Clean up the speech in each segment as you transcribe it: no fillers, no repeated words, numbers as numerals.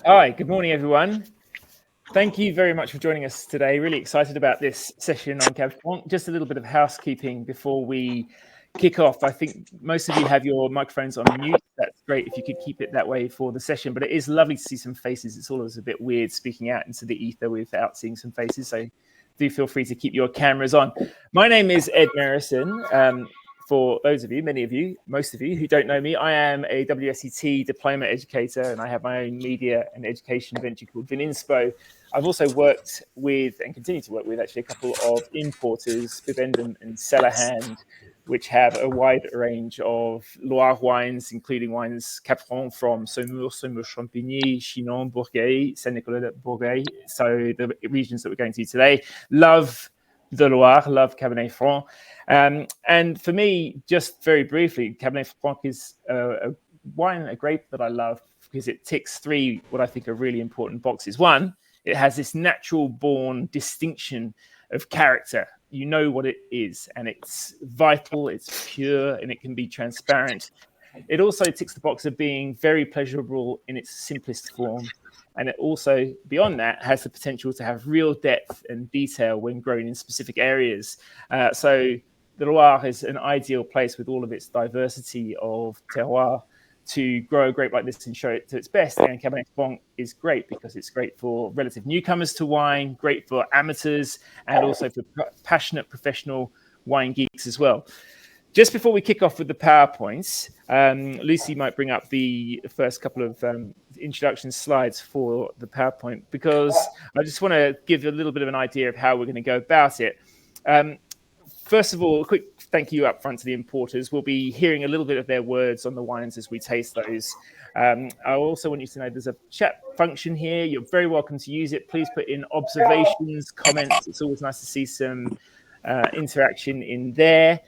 Hi, good morning, everyone. Thank you very much for joining us today. Really excited about this session on Cabernet Franc. Just a little bit of housekeeping before we kick off. I think most of you have your microphones on mute. That's great if you could keep it that way for the session, but it is lovely to see some faces. It's always a bit weird speaking out into the ether without seeing some faces, so do feel free to keep your cameras on. My name is Ed MERRISON. For those of you, many of you, most of you who don't know me, I am a WSET diploma educator, and I have my own media and education venture called Vininspo. I've also worked with, and continue to work with, actually, a couple of importers, Bibendum and Cellarhand, which have a wide range of Loire wines, including wines Cabernet Franc from Saumur, Champigny, Chinon, Bourgueil, Saint-Nicolas-de-Bourgueil. So the regions that we're going to today. Love the Loire, love Cabernet Franc. And for me, just very briefly, Cabernet Franc is a wine, a grape that I love because it ticks three what I think are really important boxes. One, it has this natural born distinction of character. You know what it is, and it's vital, it's pure, and it can be transparent. It also ticks the box of being very pleasurable in its simplest form. And it also, beyond that, has the potential to have real depth and detail when grown in specific areas. So the Loire is an ideal place with all of its diversity of terroir to grow a grape like this and show it to its best. And Cabernet Franc is great because it's great for relative newcomers to wine, great for amateurs, and also for passionate professional wine geeks as well. Just before we kick off with the PowerPoints, Lucy might bring up the first couple of introduction slides for the PowerPoint, because I just want to give a little bit of an idea of how we're going to go about it. First of all, a quick thank you up front to the importers. We'll be hearing a little bit of their words on the wines as we taste those. I also want you to know there's a chat function here. You're very welcome to use it. Please put in observations, comments. It's always nice to see some interaction in there.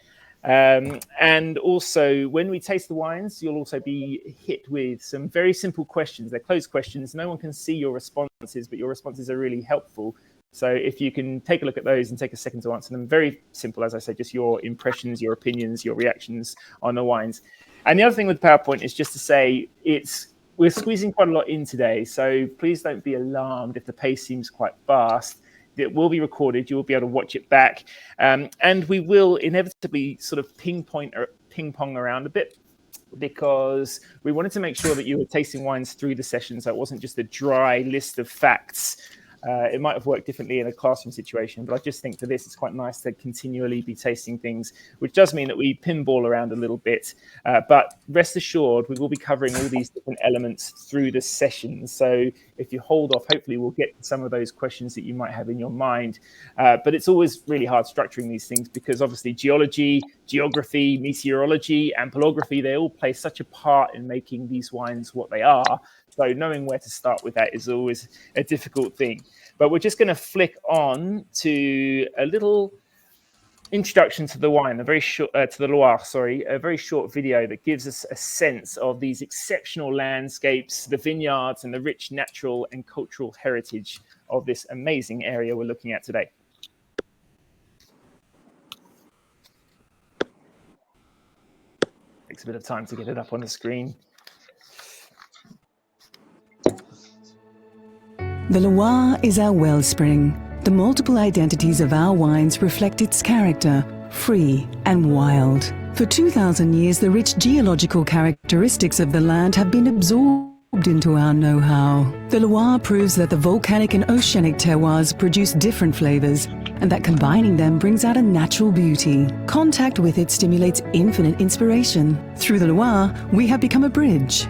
And also, when we taste the wines, you'll also be hit with some very simple questions. They're closed questions. No one can see your responses, but your responses are really helpful. So if you can take a look at those and take a second to answer them, very simple, as I say, just your impressions, your opinions, your reactions on the wines. And the other thing with PowerPoint is just to say we're squeezing quite a lot in today. So please don't be alarmed if the pace seems quite fast. It will be recorded. You will be able to watch it back. And we will inevitably sort of ping pong around a bit, because we wanted to make sure that you were tasting wines through the session, so it wasn't just a dry list of facts. It might have worked differently in a classroom situation, but I just think for this, it's quite nice to continually be tasting things, which does mean that we pinball around a little bit. But rest assured, we will be covering all these different elements through the session. So if you hold off, hopefully we'll get to some of those questions that you might have in your mind. But it's always really hard structuring these things, because obviously geology, geography, meteorology, ampelography, they all play such a part in making these wines what they are. So knowing where to start with that is always a difficult thing. But we're just going to flick on to a little introduction to the wine, a very short to the Loire, sorry, a very short video that gives us a sense of these exceptional landscapes, the vineyards, and the rich natural and cultural heritage of this amazing area we're looking at today. Takes a bit of time to get it up on the screen. The Loire is our wellspring. The multiple identities of our wines reflect its character, free and wild. For 2,000 years, the rich geological characteristics of the land have been absorbed into our know-how. The Loire proves that the volcanic and oceanic terroirs produce different flavors, and that combining them brings out a natural beauty. Contact with it stimulates infinite inspiration. Through the Loire, we have become a bridge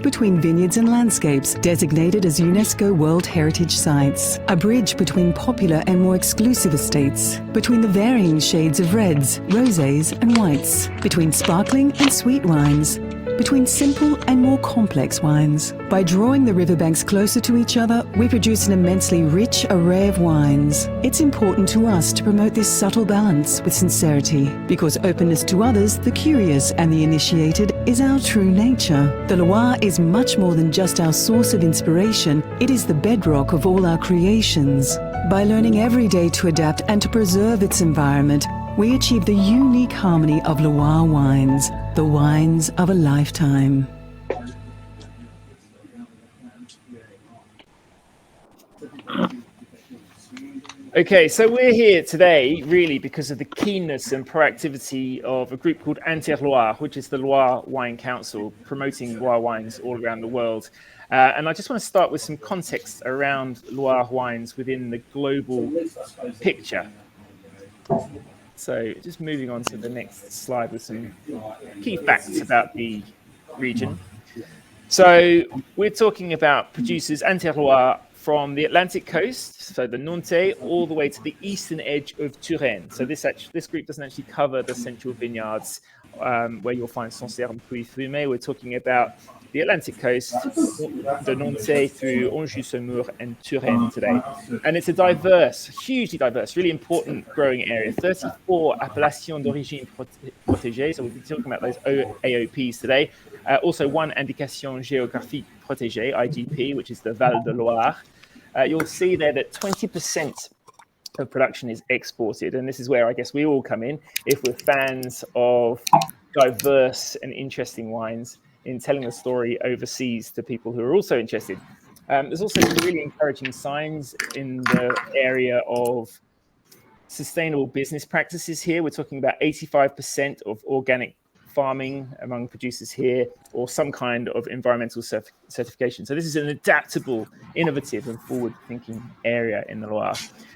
between vineyards and landscapes, designated as UNESCO World Heritage Sites. A bridge between popular and more exclusive estates, between the varying shades of reds, rosés and whites, between sparkling and sweet wines, between simple and more complex wines. By drawing the riverbanks closer to each other, we produce an immensely rich array of wines. It's important to us to promote this subtle balance with sincerity, because openness to others, the curious and the initiated, is our true nature. The Loire is much more than just our source of inspiration. It is the bedrock of all our creations. By learning every day to adapt and to preserve its environment, we achieve the unique harmony of Loire wines, the wines of a lifetime. Okay, so we're here today really because of the keenness and proactivity of a group called Terroir, which is the Loire Wine Council, promoting Loire wines all around the world. And I just want to start with some context around Loire wines within the global picture. So just moving on to the next slide with some key facts about the region. So we're talking about producers and terroir from the Atlantic coast, so the Nantais, all the way to the eastern edge of Touraine. So this group doesn't actually cover the central vineyards where you'll find Sancerre and Pouilly-Fumé. We're talking about the Atlantic coast, the Nantais through Anjou, Saumur, and Touraine today. And it's a diverse, hugely diverse, really important growing area. 34 appellations d'origine protégée. So we'll be talking about those AOPs today. Also, one indication géographique protégée, IGP, which is the Val de Loire. You'll see there that 20% of production is exported. And this is where I guess we all come in if we're fans of diverse and interesting wines in telling the story overseas to people who are also interested. There's also some really encouraging signs in the area of sustainable business practices here. We're talking about 85% of organic farming among producers here, or some kind of environmental certification. So this is an adaptable, innovative, and forward-thinking area in the Loire.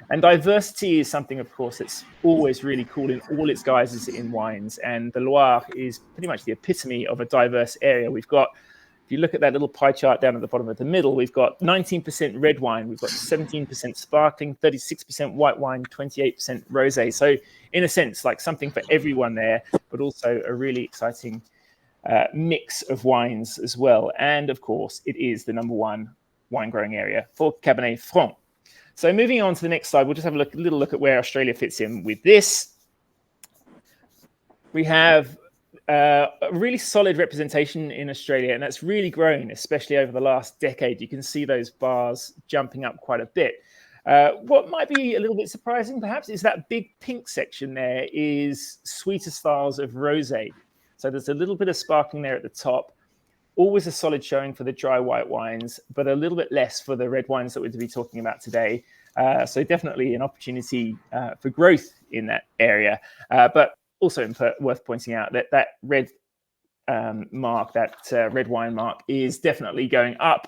And diversity is something, of course, that's always really cool in all its guises in wines. And the Loire is pretty much the epitome of a diverse area. We've got, if you look at that little pie chart down at the bottom of the middle, we've got 19% red wine, we've got 17% sparkling, 36% white wine, 28% rosé. So in a sense, like something for everyone there, but also a really exciting mix of wines as well. And of course, it is the #1 wine growing area for Cabernet Franc. So moving on to the next slide, we'll just have a little look at where Australia fits in with this. We have a really solid representation in Australia, and that's really grown, especially over the last decade. You can see those bars jumping up quite a bit. What might be a little bit surprising, perhaps, is that big pink section there is sweeter styles of rosé. So there's a little bit of sparkling there at the top. Always a solid showing for the dry white wines, but a little bit less for the red wines that we're to be talking about today. So definitely an opportunity for growth in that area. But also worth pointing out that that red mark, that red wine mark, is definitely going up.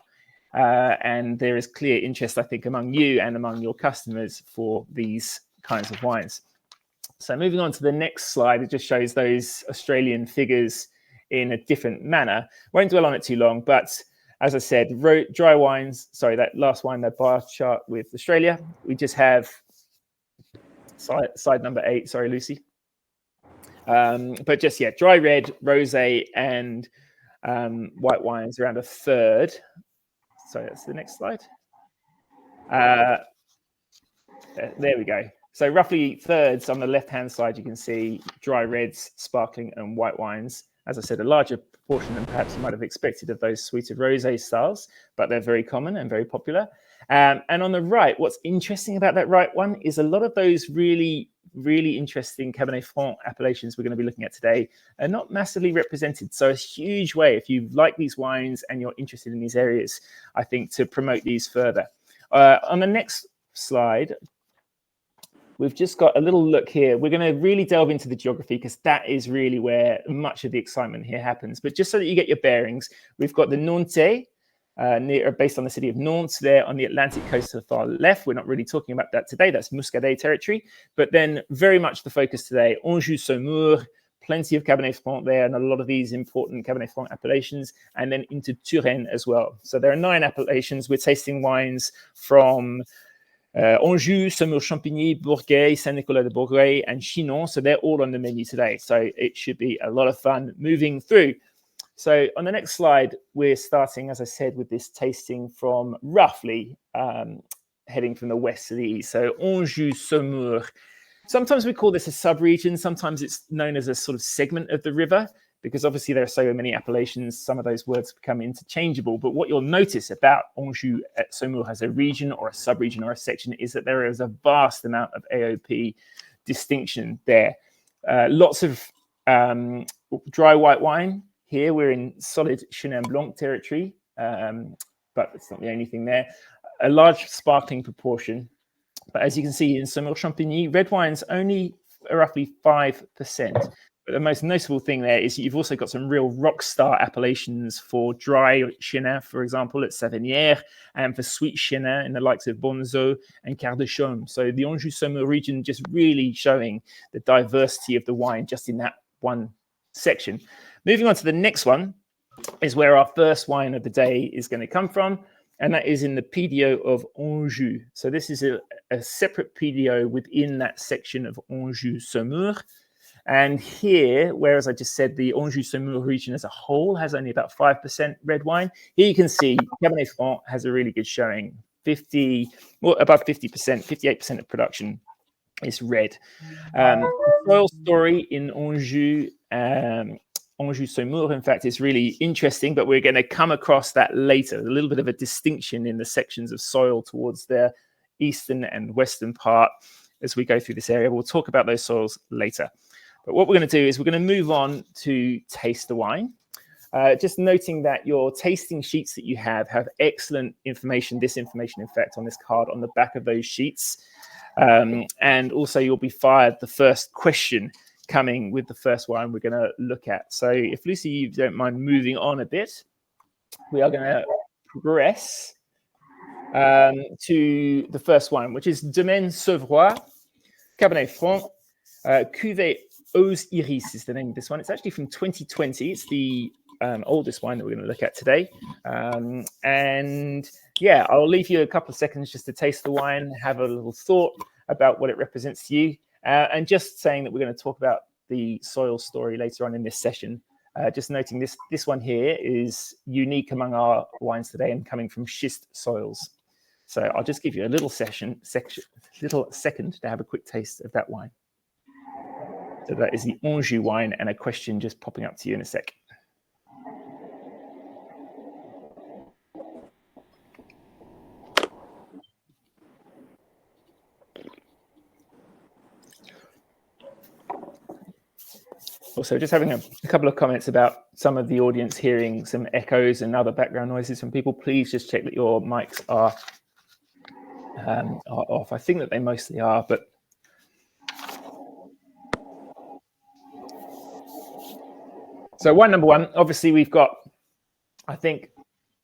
And there is clear interest, I think, among you and among your customers for these kinds of wines. So moving on to the next slide, it just shows those Australian figures in a different manner. Won't dwell on it too long, but as I said, dry wines, sorry, that last wine, that bar chart with Australia, we just have side number 8, sorry, Lucy. But just, yeah, dry red, rosé, and white wines around a third. Sorry, that's the next slide. There we go. So roughly thirds on the left-hand side, you can see dry reds, sparkling, and white wines. As I said, a larger proportion than perhaps you might have expected of those sweeter rosé styles, but they're very common and very popular. And on the right, what's interesting about that right one is a lot of those really, really interesting Cabernet Franc appellations we're going to be looking at today are not massively represented. So a huge way, if you like these wines and you're interested in these areas, I think, to promote these further. On the next slide, we've just got a little look here. We're going to really delve into the geography because that is really where much of the excitement here happens. But just so that you get your bearings, we've got the Nantais, based on the city of Nantes there on the Atlantic coast to the far left. We're not really talking about that today. That's Muscadet territory. But then very much the focus today, Anjou, Saumur, plenty of Cabernet Franc there, and a lot of these important Cabernet Franc appellations, and then into Touraine as well. So there are 9 appellations. We're tasting wines from Anjou, Saumur, Champigny, Bourgueil, Saint-Nicolas-de-Bourgueil, and Chinon. So they're all on the menu today. So it should be a lot of fun moving through. So on the next slide, we're starting, as I said, with this tasting from roughly heading from the west to the east. So Anjou, Saumur. Sometimes we call this a sub-region. Sometimes it's known as a sort of segment of the river, because obviously there are so many appellations, some of those words become interchangeable. But what you'll notice about Anjou at Saumur as a region or a sub-region or a section is that there is a vast amount of AOP distinction there. Lots of dry white wine. Here we're in solid Chenin Blanc territory, but it's not the only thing there. A large sparkling proportion, But as you can see in Saumur Champigny, red wine's only roughly 5%. But the most notable thing there is you've also got some real rock star appellations for dry Chinon, for example, at Savenière, and for sweet Chinon in the likes of Bonzo and Quart de Chaume. So the Anjou Saumur region just really showing the diversity of the wine just in that one section. Moving on to the next one is where our first wine of the day is going to come from, and that is in the PDO of Anjou. So this is a separate PDO within that section of Anjou Saumur. And here, whereas I just said the Anjou Saumur region as a whole has only about 5% red wine, here you can see Cabernet Franc has a really good showing. Above 50%, 58% of production is red. The soil story in Anjou, Anjou Saumur, in fact, is really interesting, but we're going to come across that later. A little bit of a distinction in the sections of soil towards the eastern and western part as we go through this area. We'll talk about those soils later. But what we're going to do is we're going to move on to taste the wine. Just noting that your tasting sheets that you have excellent information, this information, in fact, on this card on the back of those sheets. And also you'll be fired the first question coming with the first wine we're going to look at. So if Lucy, you don't mind moving on a bit, we are going to progress to the first wine, which is Domaine Sauvrois, Cabernet Franc, Cuvée Aux Iris is the name of this one. It's actually from 2020. It's the oldest wine that we're going to look at today. And yeah, I'll leave you a couple of seconds just to taste the wine, have a little thought about what it represents to you. And just saying that we're going to talk about the soil story later on in this session. Just noting this one here is unique among our wines today and coming from schist soils. So I'll just give you a little second to have a quick taste of that wine. So that is the Anjou wine, and a question just popping up to you in a sec. Also, just having a couple of comments about some of the audience hearing some echoes and other background noises from people. Please just check that your mics are off. I think that they mostly are, but so wine number one, obviously we've got, I think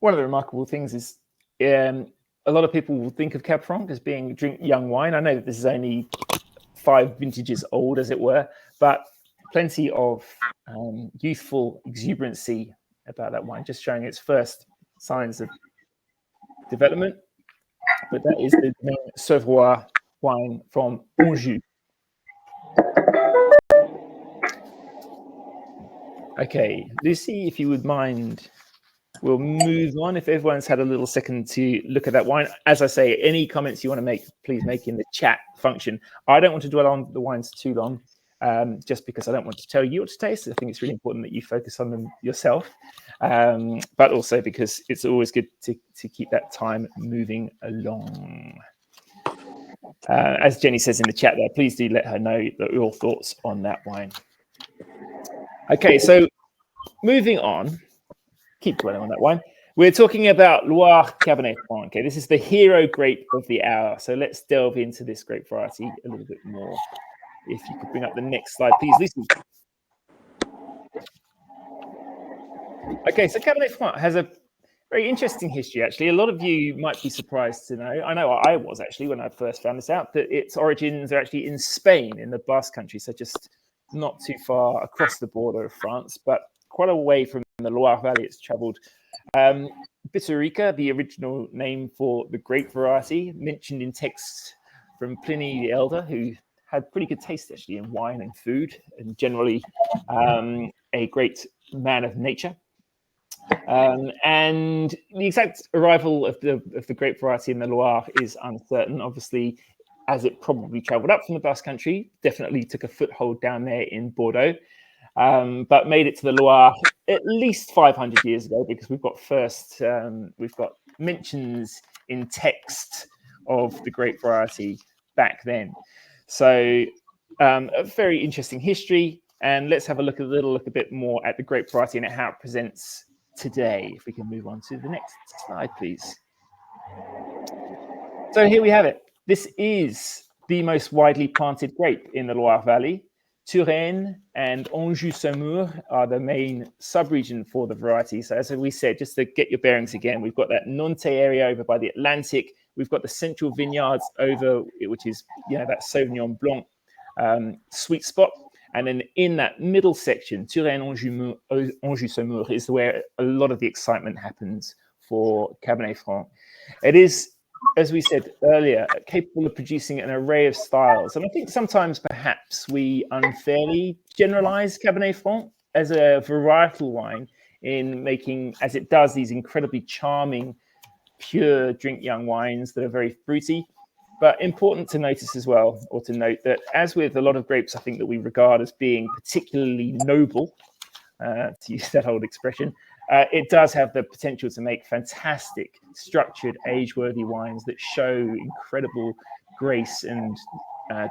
one of the remarkable things is a lot of people will think of Cab Franc as being drink young wine. I know that this is only 5 vintages old, as it were, but plenty of youthful exuberancy about that wine, just showing its first signs of development. But that is the Sauvrois wine from Anjou. Okay, Lucy, if you would mind, we'll move on. If everyone's had a little second to look at that wine. As I say, any comments you want to make, please make in the chat function. I don't want to dwell on the wines too long, just because I don't want to tell you what to taste. I think it's really important that you focus on them yourself, but also because it's always good to keep that time moving along. As Jenny says in the chat there, please do let her know your thoughts on that wine. Okay, so moving on, keep dwelling on that wine. We're talking about Loire Cabernet Franc. Okay, this is the hero grape of the hour. So let's delve into this grape variety a little bit more. If you could bring up the next slide, please, Lucy. Okay, so Cabernet Franc has a very interesting history, actually. A lot of you might be surprised to know, I know I was actually when I first found this out, that its origins are actually in Spain, in the Basque Country, so just not too far across the border of France, but quite away from the Loire Valley it's traveled. Biturica, the original name for the grape variety, mentioned in texts from Pliny the Elder, who had pretty good taste actually in wine and food, and generally a great man of nature. And the exact arrival of the grape variety in the Loire is uncertain. Obviously, as it probably traveled up from the Basque Country, definitely took a foothold down there in Bordeaux, but made it to the Loire at least 500 years ago, because we've got mentions in text of the grape variety back then. So a very interesting history, and let's have a little look a bit more at the grape variety and how it presents today. If we can move on to the next slide, please. So here we have it. This is the most widely planted grape in the Loire Valley. Touraine and Anjou Saumur are the main sub-region for the variety. So as we said, just to get your bearings again, we've got that Nantes area over by the Atlantic. We've got the central vineyards over, which is that Sauvignon Blanc sweet spot. And then in that middle section, Touraine, Anjou Saumur is where a lot of the excitement happens for Cabernet Franc. It is, as we said earlier, capable of producing an array of styles. And I think sometimes perhaps we unfairly generalize Cabernet Franc as a varietal wine in making, as it does, these incredibly charming, pure drink young wines that are very fruity. But important to notice as well, or to note that as with a lot of grapes, I think that we regard as being particularly noble, to use that old expression, it does have the potential to make fantastic, structured, age-worthy wines that show incredible grace and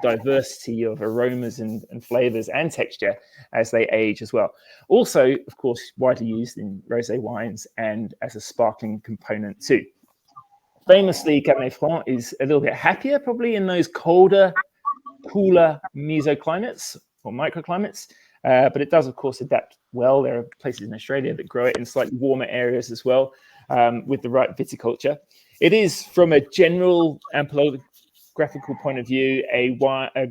diversity of aromas and flavors and texture as they age as well. Also, of course, widely used in rosé wines and as a sparkling component too. Famously, Cabernet Franc is a little bit happier probably in those colder, cooler mesoclimates or microclimates, but it does, of course, adapt well. There are places in Australia that grow it in slightly warmer areas as well, with the right viticulture. It is, from a general ampelographical point of view, a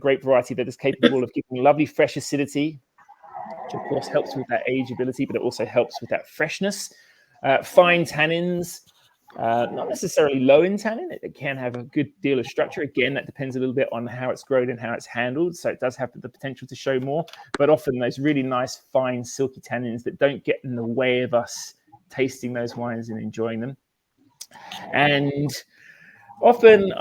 grape variety that is capable of giving lovely fresh acidity, which of course helps with that ageability, but it also helps with that freshness. Fine tannins, not necessarily low in tannin. It can have a good deal of structure. Again, that depends a little bit on how it's grown and how it's handled. So it does have the potential to show more, but often those really nice, fine, silky tannins that don't get in the way of us tasting those wines and enjoying them. And often,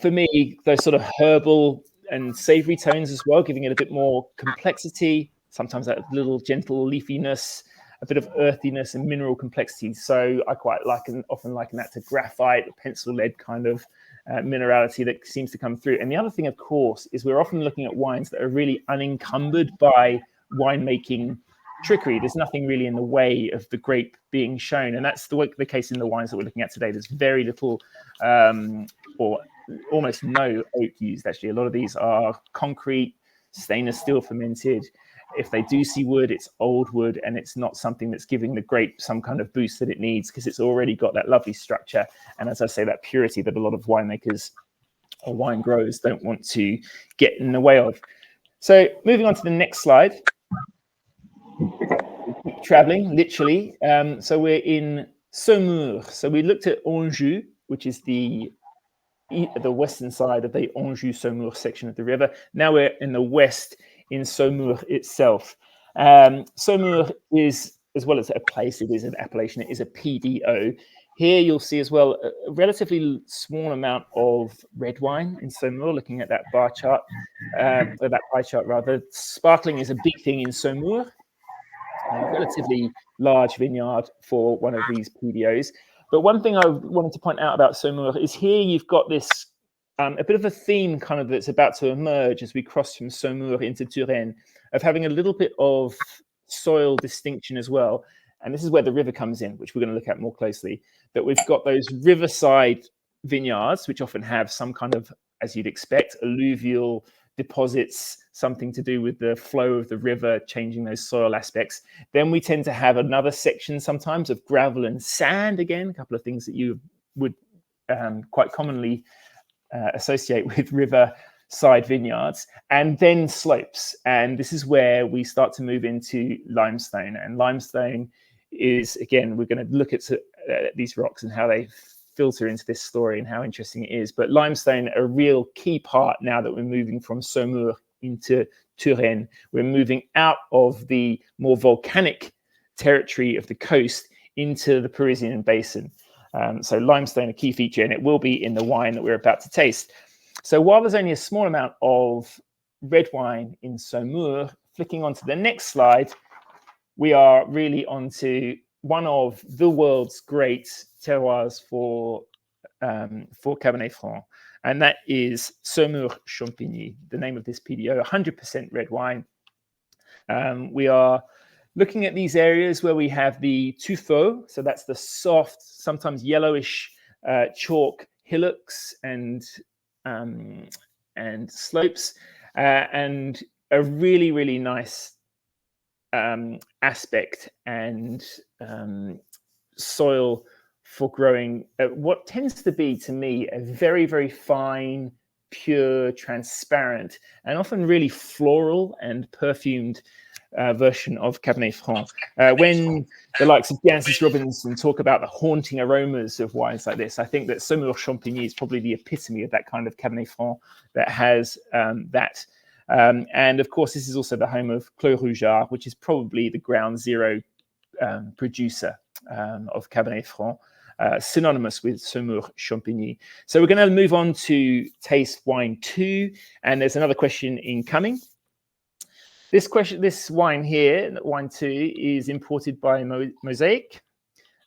for me, those sort of herbal and savory tones as well, giving it a bit more complexity, sometimes that little gentle leafiness, a bit of earthiness and mineral complexity. So I quite often liken that to graphite, pencil lead kind of minerality that seems to come through. And the other thing, of course, is we're often looking at wines that are really unencumbered by winemaking trickery. There's nothing really in the way of the grape being shown. And that's the case in the wines that we're looking at today. There's very little or almost no oak used, actually. A lot of these are concrete, stainless steel fermented. If they do see wood, it's old wood, and it's not something that's giving the grape some kind of boost that it needs because it's already got that lovely structure. And as I say, that purity that a lot of winemakers or wine growers don't want to get in the way of. So moving on to the next slide. Keep traveling, literally. So we're in Saumur. So we looked at Anjou, which is the western side of the Anjou-Saumur section of the river. Now we're in the west in Saumur itself. Saumur is, as well as a place, it is an appellation, it is a PDO. Here you'll see as well a relatively small amount of red wine in Saumur, looking at that bar chart, or that pie chart rather. Sparkling is a big thing in Saumur, a relatively large vineyard for one of these PDOs. But one thing I wanted to point out about Saumur is here you've got this a bit of a theme kind of that's about to emerge as we cross from Saumur into Touraine, of having a little bit of soil distinction as well. And this is where the river comes in, which we're going to look at more closely. That we've got those riverside vineyards, which often have some kind of, as you'd expect, alluvial deposits, something to do with the flow of the river, changing those soil aspects. Then we tend to have another section sometimes of gravel and sand, again, a couple of things that you would quite commonly associate with riverside vineyards, and then slopes. And this is where we start to move into limestone. And limestone is, again, we're going to look at these rocks and how they filter into this story and how interesting it is. But limestone, a real key part now that we're moving from Saumur into Touraine. We're moving out of the more volcanic territory of the coast into the Parisian basin. So limestone, a key feature, and it will be in the wine that we're about to taste. So while there's only a small amount of red wine in Saumur, flicking onto the next slide, we are really onto one of the world's great terroirs for Cabernet Franc, and that is Saumur Champigny, the name of this PDO, 100% red wine. We are looking at these areas where we have the tuffeau, so that's the soft, sometimes yellowish chalk hillocks and and slopes, and a really, really nice aspect and soil for growing what tends to be, to me, a very, very fine, pure, transparent, and often really floral and perfumed version of Cabernet Franc. When the likes of Jancis Robinson talk about the haunting aromas of wines like this, I think that Saumur Champigny is probably the epitome of that kind of Cabernet Franc that has that. And of course, this is also the home of Clos Rougeard, which is probably the ground zero producer of Cabernet Franc, synonymous with Saumur Champigny. So we're going to move on to taste wine 2, and there's another question incoming. This wine here, wine 2, is imported by Mosaic.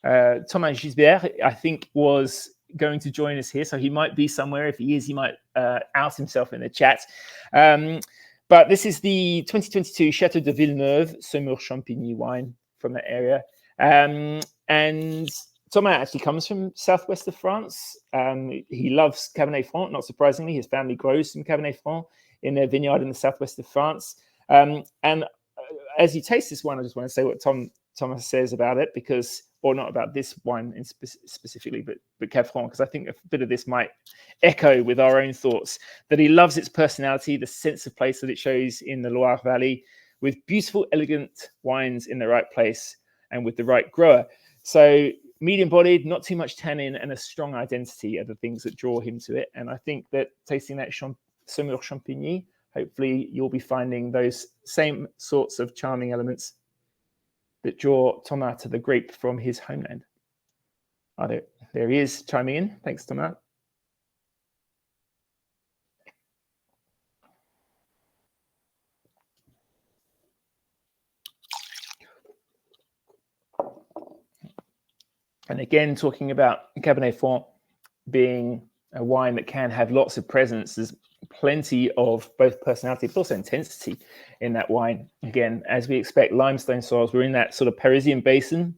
Thomas Gisbert, I think, was going to join us here, so he might be somewhere. If he is, he might out himself in the chat. But this is the 2022 Chateau de Villeneuve Saumur Champigny wine from that area. And Thomas actually comes from southwest of France. He loves Cabernet Franc, not surprisingly. His family grows some Cabernet Franc in their vineyard in the southwest of France. And as you taste this wine, I just want to say what Thomas says about it, because, or not about this wine specifically, but Cab Franc, because I think a bit of this might echo with our own thoughts, that he loves its personality, the sense of place that it shows in the Loire Valley, with beautiful, elegant wines in the right place and with the right grower. So medium-bodied, not too much tannin, and a strong identity are the things that draw him to it. And I think that tasting that Saumur Champigny, hopefully you'll be finding those same sorts of charming elements that draw Thomas to the grape from his homeland. Oh, there he is, chiming in. Thanks, Thomas. And again, talking about Cabernet Franc being a wine that can have lots of presence, there's plenty of both personality but also intensity in that wine. Again, as we expect, limestone soils, we're in that sort of Parisian basin,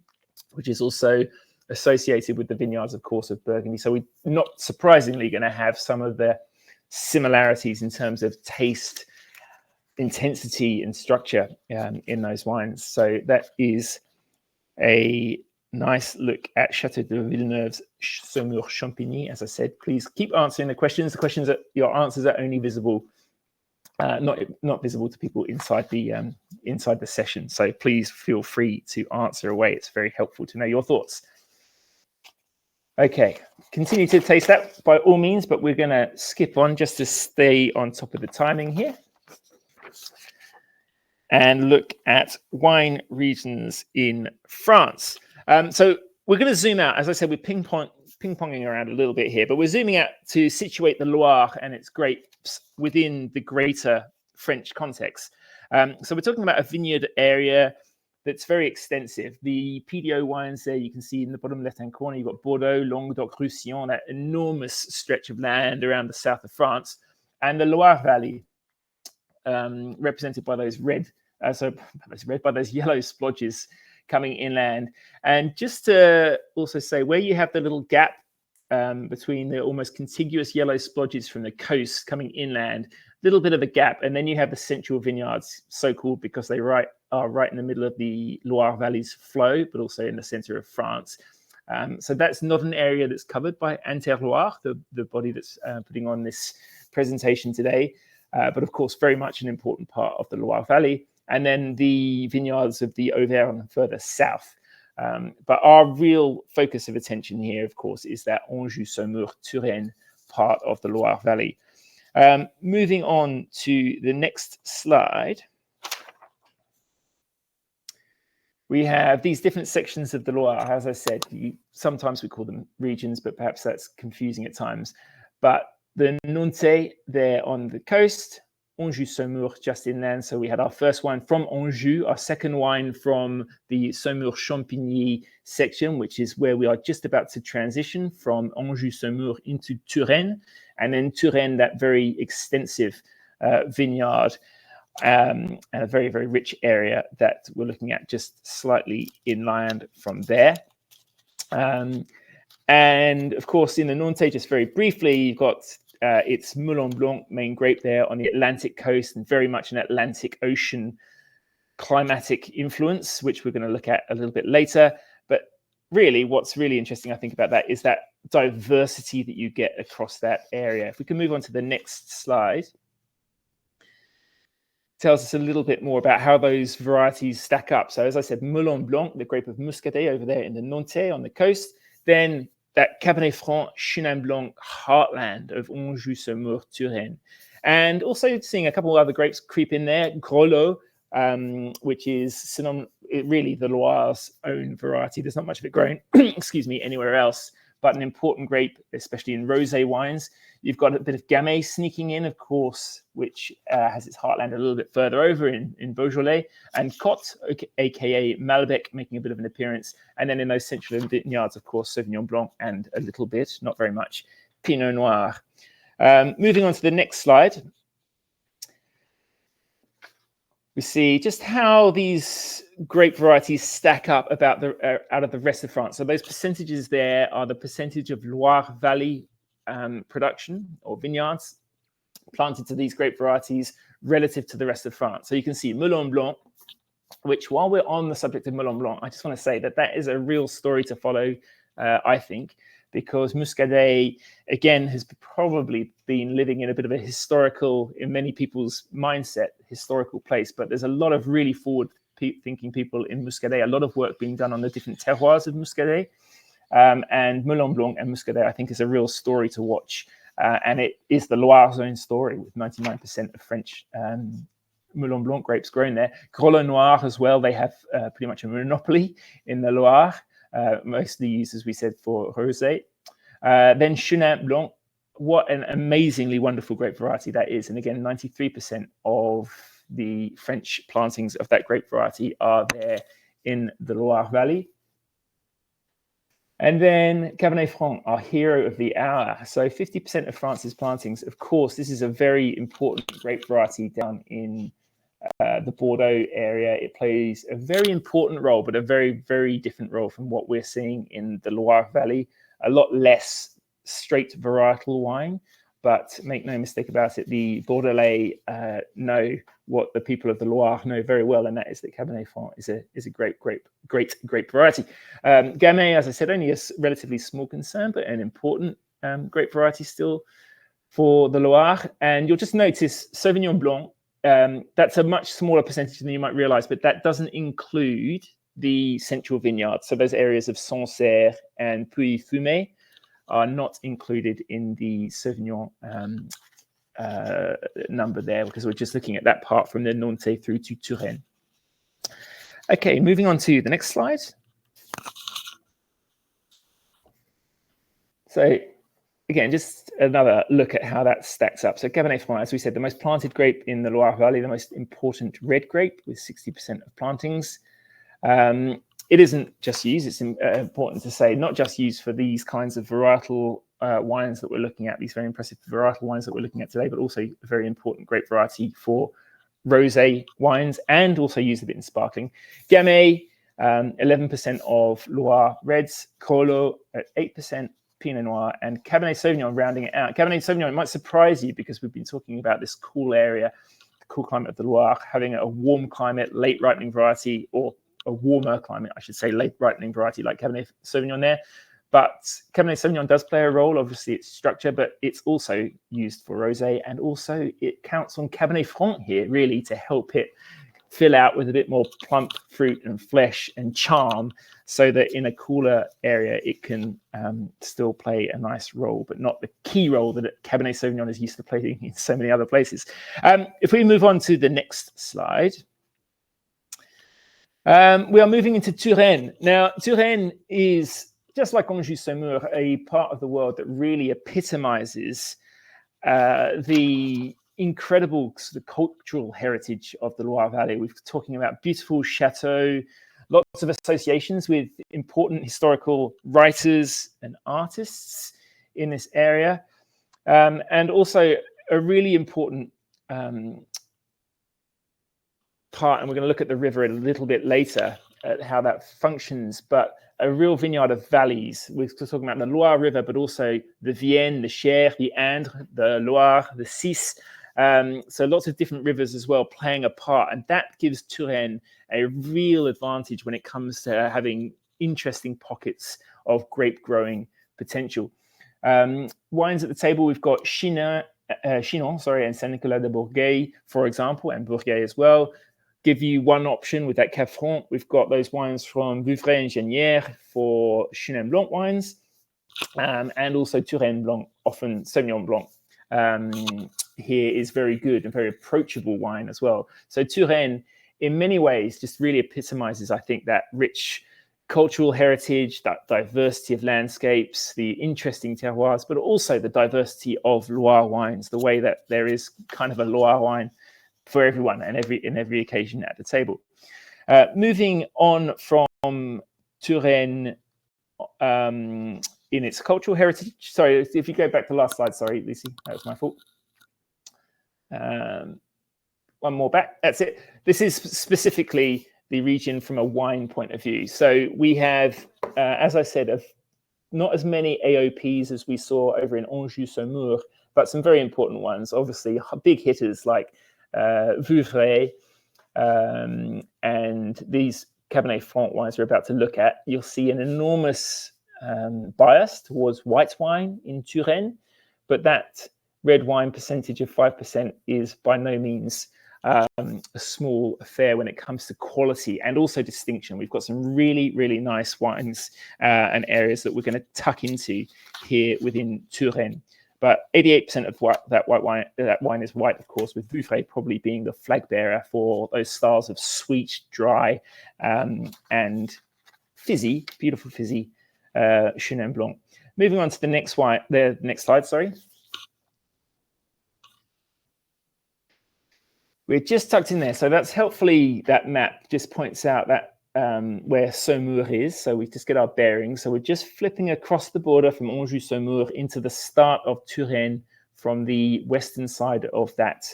which is also associated with the vineyards, of course, of Burgundy. So we're not surprisingly going to have some of the similarities in terms of taste, intensity, and structure in those wines. So that is a nice look at Chateau de Villeneuve's Saumur Champigny. As I said, please keep answering the questions. The questions that your answers are only visible, not visible to people inside the session. So please feel free to answer away. It's very helpful to know your thoughts. Okay, continue to taste that by all means, but we're going to skip on just to stay on top of the timing here and look at wine regions in France. So we're going to zoom out. As I said, we're ping-ponging around a little bit here, but we're zooming out to situate the Loire and its grapes within the greater French context. So we're talking about a vineyard area that's very extensive. The PDO wines there, you can see in the bottom left-hand corner, you've got Bordeaux, Languedoc-Roussillon, that enormous stretch of land around the south of France, and the Loire Valley, represented by those by those yellow splodges coming inland. And just to also say, where you have the little gap between the almost contiguous yellow splodges from the coast coming inland, little bit of a gap, and then you have the central vineyards, so-called because they are right in the middle of the Loire Valley's flow, but also in the center of France. So that's not an area that's covered by Interloire, the body that's putting on this presentation today, but of course very much an important part of the Loire Valley. And then the vineyards of the Auvergne further south. But our real focus of attention here, of course, is that Anjou, Saumur, Touraine part of the Loire Valley. Moving on to the next slide. We have these different sections of the Loire. As I said, sometimes we call them regions, but perhaps that's confusing at times. But the Nantais there on the coast, Anjou, Saumur just inland. So we had our first wine from Anjou, our second wine from the Saumur Champigny section, which is where we are just about to transition from Anjou, Saumur into Touraine. And then Touraine, that very extensive vineyard and a very, very rich area that we're looking at just slightly inland from there. And of course, in the Nantais, just very briefly, you've got it's Moulin Blanc, main grape there on the Atlantic coast, and very much an Atlantic Ocean climatic influence, which we're going to look at a little bit later. But really, what's really interesting, I think, about that is that diversity that you get across that area. If we can move on to the next slide. Tells us a little bit more about how those varieties stack up. So as I said, Moulin Blanc, the grape of Muscadet over there in the Nantais on the coast. Then that Cabernet Franc, Chenin Blanc heartland of Anjou, Saumur, Touraine. And also seeing a couple of other grapes creep in there. Grolot, which is really the Loire's own variety. There's not much of it growing, excuse me, anywhere else, but an important grape, especially in rosé wines. You've got a bit of Gamay sneaking in, of course, which has its heartland a little bit further over in Beaujolais, and Cotte, aka Malbec, making a bit of an appearance. And then in those central vineyards, of course, Sauvignon Blanc and a little bit, not very much, Pinot Noir. Moving on to the next slide. We see just how these grape varieties stack up out of the rest of France. So those percentages there are the percentage of Loire Valley production or vineyards planted to these grape varieties relative to the rest of France. So you can see Moulin Blanc, which, while we're on the subject of Moulin Blanc, I just want to say that that is a real story to follow, I think, because Muscadet, again, has probably been living in a bit of a historical, in many people's mindset, historical place. But there's a lot of really forward-thinking people in Muscadet, a lot of work being done on the different terroirs of Muscadet. And Moulin Blanc and Muscadet, I think, is a real story to watch. And it is the Loire's own story, with 99% of French Moulin Blanc grapes grown there. Grolot Noir as well, they have pretty much a monopoly in the Loire, mostly used, as we said, for rosé. Then Chenin Blanc, what an amazingly wonderful grape variety that is. And again, 93% of the French plantings of that grape variety are there in the Loire Valley. And then Cabernet Franc, our hero of the hour. So 50% of France's plantings. Of course, this is a very important grape variety down in the Bordeaux area. It plays a very important role, but a very, very different role from what we're seeing in the Loire Valley. A lot less straight varietal wine, but make no mistake about it, the Bordelais know what the people of the Loire know very well, and that is that Cabernet Franc is a great grape variety. Gamay, as I said, only a relatively small concern, but an important grape variety still for the Loire. And you'll just notice Sauvignon Blanc, that's a much smaller percentage than you might realize, but that doesn't include the central vineyards. So those areas of Sancerre and Puy-Fumé are not included in the Sauvignon number there, because we're just looking at that part from the Nantais through to Touraine. Okay, moving on to the next slide. So again, just another look at how that stacks up. So Cabernet Franc, as we said, the most planted grape in the Loire Valley, the most important red grape with 60% of plantings. It isn't just used, it's important to say, not just used for these kinds of varietal wines that we're looking at, these very impressive varietal wines that we're looking at today, but also a very important grape variety for rosé wines, and also used a bit in sparkling. Gamay, 11% of Loire reds, Grolot at 8%, Pinot Noir, and Cabernet Sauvignon rounding it out. Cabernet Sauvignon, it might surprise you, because we've been talking about this cool area, the cool climate of the Loire, having a warm climate, late ripening variety, or a warmer climate, I should say, late ripening variety like Cabernet Sauvignon there. But Cabernet Sauvignon does play a role, obviously its structure, but it's also used for rosé, and also it counts on Cabernet Franc here really to help it fill out with a bit more plump fruit and flesh and charm, so that in a cooler area it can still play a nice role, but not the key role that Cabernet Sauvignon is used to playing in so many other places. If we move on to the next slide. We are moving into Touraine. Now, Touraine is, just like Anjou, Saumur, a part of the world that really epitomizes the incredible sort of cultural heritage of the Loire Valley. We're talking about beautiful chateaux, lots of associations with important historical writers and artists in this area, and also a really important part, and we're going to look at the river a little bit later, at how that functions, but a real vineyard of valleys. We're talking about the Loire River, but also the Vienne, the Cher, the Indre, the Loire, the Cis. So lots of different rivers as well playing a part. And that gives Touraine a real advantage when it comes to having interesting pockets of grape growing potential. Wines at the table, we've got Chinon, and Saint-Nicolas-de-Bourgueil, for example, and Bourgueil as well. Give you one option with that Cab Franc. We've got those wines from Vouvray and Genières for Chenin Blanc wines, and also Touraine Blanc, often Sauvignon Blanc. Here is very good and very approachable wine as well. So Touraine, in many ways, just really epitomizes, I think, that rich cultural heritage, that diversity of landscapes, the interesting terroirs, but also the diversity of Loire wines, the way that there is kind of a Loire wine for everyone and every occasion at the table. Moving on from Touraine in its cultural heritage. Sorry, if you go back to the last slide, sorry, Lucy, that was my fault. One more back, that's it. This is specifically the region from a wine point of view. So we have, as I said, not as many AOPs as we saw over in Anjou, Saumur, but some very important ones. Obviously, big hitters like Vouvray, and these Cabernet Franc wines we're about to look at. You'll see an enormous bias towards white wine in Touraine, but that red wine percentage of 5% is by no means a small affair when it comes to quality and also distinction. We've got some really, really nice wines and areas that we're going to tuck into here within Touraine. But 88% of that wine is white, of course, with Vouvray probably being the flag bearer for those styles of sweet, dry, and fizzy, beautiful fizzy Chenin Blanc. Moving on to the next slide, sorry. We're just tucked in there. So that's helpfully, that map just points out that where Saumur is. So we just get our bearings. So we're just flipping across the border from Anjou, Saumur into the start of Touraine from the western side of that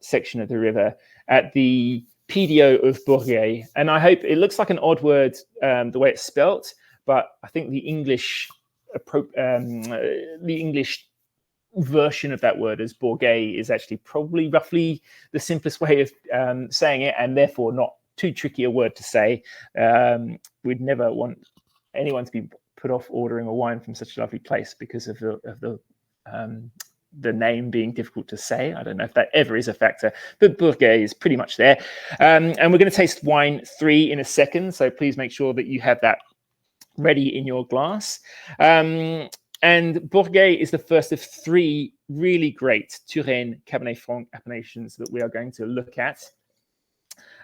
section of the river at the PDO of Bourgueil. And I hope, it looks like an odd word the way it's spelt, but I think the English version of that word as Bourgueil is actually probably roughly the simplest way of saying it, and therefore not too tricky a word to say. We'd never want anyone to be put off ordering a wine from such a lovely place because of the name being difficult to say. I don't know if that ever is a factor, but Bourgueil is pretty much there. And we're going to taste wine 3 in a second, so please make sure that you have that ready in your glass. And Bourgueil is the first of 3 really great Touraine Cabernet Franc appellations that we are going to look at.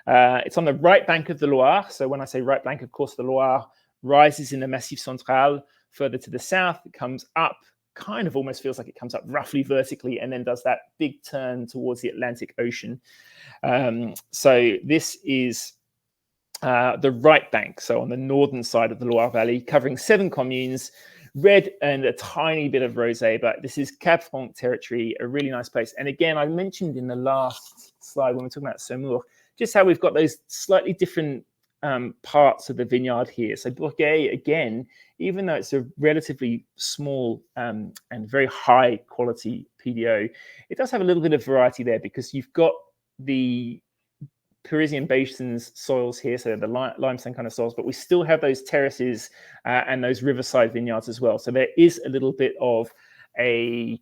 It's on the right bank of the Loire. So when I say right bank, of course, the Loire rises in the Massif Central. Further to the south, it comes up, kind of almost feels like it comes up roughly vertically, and then does that big turn towards the Atlantic Ocean. So this is the right bank, so on the northern side of the Loire Valley, covering 7 communes, red and a tiny bit of rosé, but this is Cab Franc territory, a really nice place. And again, I mentioned in the last slide when we're talking about Saumur, just how we've got those slightly different parts of the vineyard here. So Bourgueil, again, even though it's a relatively small and very high quality PDO, it does have a little bit of variety there because you've got the Parisian basins soils here, so the limestone kind of soils, but we still have those terraces and those riverside vineyards as well. So there is a little bit of a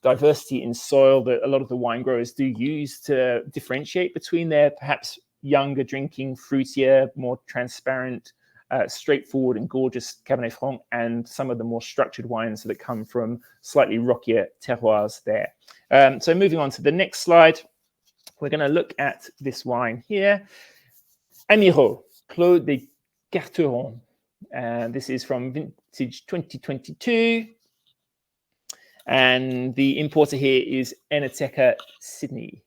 diversity in soil that a lot of the wine growers do use to differentiate between their perhaps younger drinking, fruitier, more transparent, straightforward and gorgeous Cabernet Franc, and some of the more structured wines that come from slightly rockier terroirs there. So moving on to the next slide, we're going to look at this wine here, Amiro, Clos des Carterons. And this is from vintage 2022. And the importer here is Enoteca Sydney.